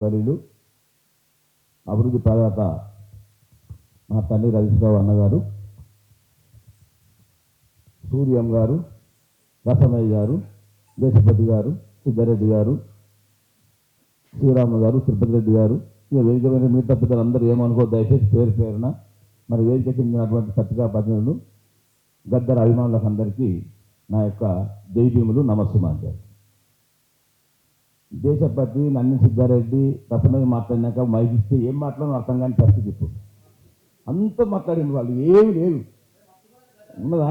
వలీలు అభివృద్ధి ప్రదాత మా తండ్రి రవిశ్రావు అన్నగారు, సూర్యం గారు, రసమయ్య గారు, దేశపతి గారు, సిద్ధారెడ్డి గారు, శ్రీరాములు గారు, తిరుపతి రెడ్డి గారు, ఇక వేదిక మీద మిగతా పెద్దలు అందరూ ఏమనుకో దయచేసి పేరు పేరున మరి వేదిక చెందినటువంటి పత్రికా ప్రతినిధులు, గద్దర అభిమానులకు అందరికీ నా యొక్క జైభీములు, నమస్సుమాంజలు. దేశపతి, నన్ని, సిద్ధారెడ్డి, రసమయ్య మాట్లాడినాక మైక్ ఇస్తే ఏం మాట్లాడడం అర్థం కాని పరిస్థితి. ఇప్పుడు అంతా మాట్లాడింది, వాళ్ళు ఏమి లేదు ఉన్నదా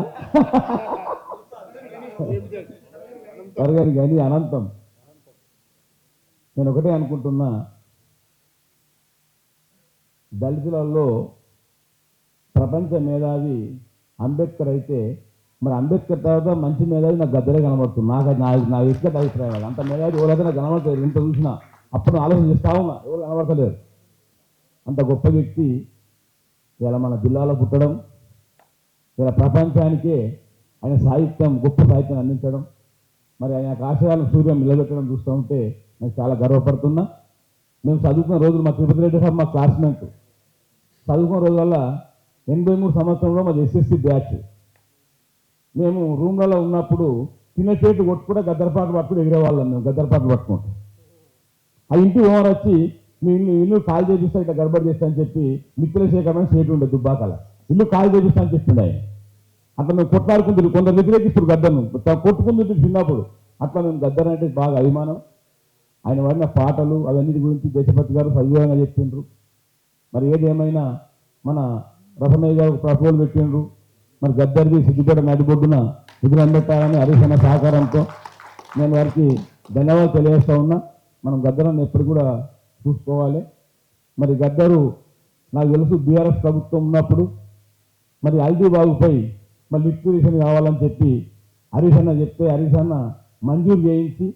తరగతి కానీ అనంతం. నేను ఒకటే అనుకుంటున్నా, దళితులలో ప్రపంచ మేధావి అంబేద్కర్ అయితే మరి అంబేద్కర్ తర్వాత మంచి మేధావి నాకు గద్దరే కనబడుతుంది. నా వ్యక్తిగత అభిప్రాయం. అంత మేధావి ఎవరైతే నాకు కనబడతారు, ఎంత చూసినా అప్పుడు ఆలోచన చేస్తా ఉన్నా, ఎవరు కనబడతలేరు. అంత గొప్ప వ్యక్తి ఇలా మన జిల్లాలో పుట్టడం, ఇలా ప్రపంచానికే ఆయన సాహిత్యం, గొప్ప సాహిత్యాన్ని అందించడం, మరి ఆయన ఆశయాలను సూర్యం నిలబెట్టడం చూస్తూ ఉంటే నేను చాలా గర్వపడుతున్నా. మేము చదువుకున్న రోజులు మా తిరుపతి రెడ్డి సార్ మా క్లాస్మేట్. చదువుకున్న రోజుల 83 సంవత్సరంలో మాది ఎస్ఎస్సి బ్యాచ్. మేము రూమ్లలో ఉన్నప్పుడు చిన్న చేటు కొట్టుకుంటే గద్దరపాటు పట్టుకుని ఎగిరేవాళ్ళం. మేము గద్దరపాటు పట్టుకుంటాం. ఆ ఇంటి ఓనర్ వచ్చి మీ ఇల్లు కాల్ చేపిస్తా, ఇట్లా గడబడి చేస్తా అని చెప్పి మిత్రుల శేఖరమైన చేటు ఉండే దుబ్బాకల ఇల్లు కాల్ చేపిస్తా అని చెప్పిండు ఆయన. అట్లా మేము కొట్లాడుకుంటుంది, కొందరు వ్యతిరేకిస్తారు గద్దర్ను, కొట్టుకుంటుంది చిన్నప్పుడు. అట్లా మేము గద్దర్ అంటే బాగా అభిమానం. ఆయన వాడిన పాటలు అవన్నిటి గురించి దేశపతి గారు సజీవంగా చెప్పిండ్రు. మరి ఏదేమైనా మన రసమయ్య గారు ప్రపోజల్ పెట్టిండ్రు. మరి గద్దర్ది సిద్దిపేట నడిబొడ్డున విధులు పెట్టాలని హరీష్ అన్న సహకారంతో నేను వారికి ధన్యవాదాలు తెలియజేస్తా ఉన్నా. మనం గద్దరాన్ని ఎప్పుడు కూడా చూసుకోవాలి. మరి గద్దరు నాకు తెలుసు బీఆర్ఎస్ ప్రభుత్వం ఉన్నప్పుడు మరి హల్దీబాగుపై మరి లిక్విడేషన్ కావాలని చెప్పి హరీష్ అన్న చెప్తే హరీష్ అన్న మంజూరు చేయించి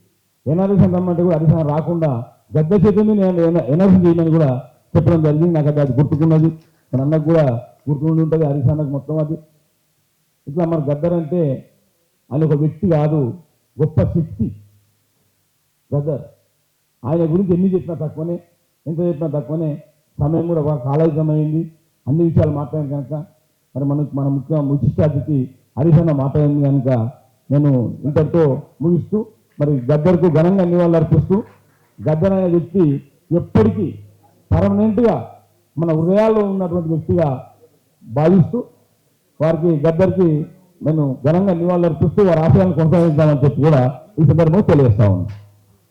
ఎన్ఆర్ఎస్ రమ్మంటే కూడా హరీష్ అన్న రాకుండా గద్ద చేతిని నేను ఎన్ఆర్ఎస్ చేయమని కూడా చెప్పడం జరిగింది. నాకు అది గుర్తుకున్నది, మన అన్నకు కూడా గుర్తుండి ఉంటుంది, హరీష్ అన్నకు మొత్తం అది. ఇట్లా మరి గద్దర్ అంటే ఆయన ఒక వ్యక్తి కాదు, గొప్ప శక్తి గద్దర్. ఆయన గురించి ఎన్ని చెప్పినా తక్కువనే, ఎంత చెప్పినా తక్కువనే. సమయం కూడా బాగా కాలయుతమైంది, అన్ని విషయాలు మాట్లాడాను కనుక మరి మన ముఖ్య అతిథి హరీష్ అన్న మాట్లాడింది కనుక నేను ఇంతటితో ముగిస్తూ మరి గద్దర్కు ఘనంగా నివాళులు అర్పిస్తూ, గద్దర్ అనే వ్యక్తి ఎప్పటికీ పర్మనెంట్గా మన హృదయాల్లో ఉన్నటువంటి వ్యక్తిగా భావిస్తూ వారికి గద్దర్కి నేను ఘనంగా నివాళులు అర్పిస్తూ వారి ఆశయాలను కొనసాగిద్దామని చెప్పి కూడా ఈ సందర్భంలో తెలియజేస్తా ఉన్నాను.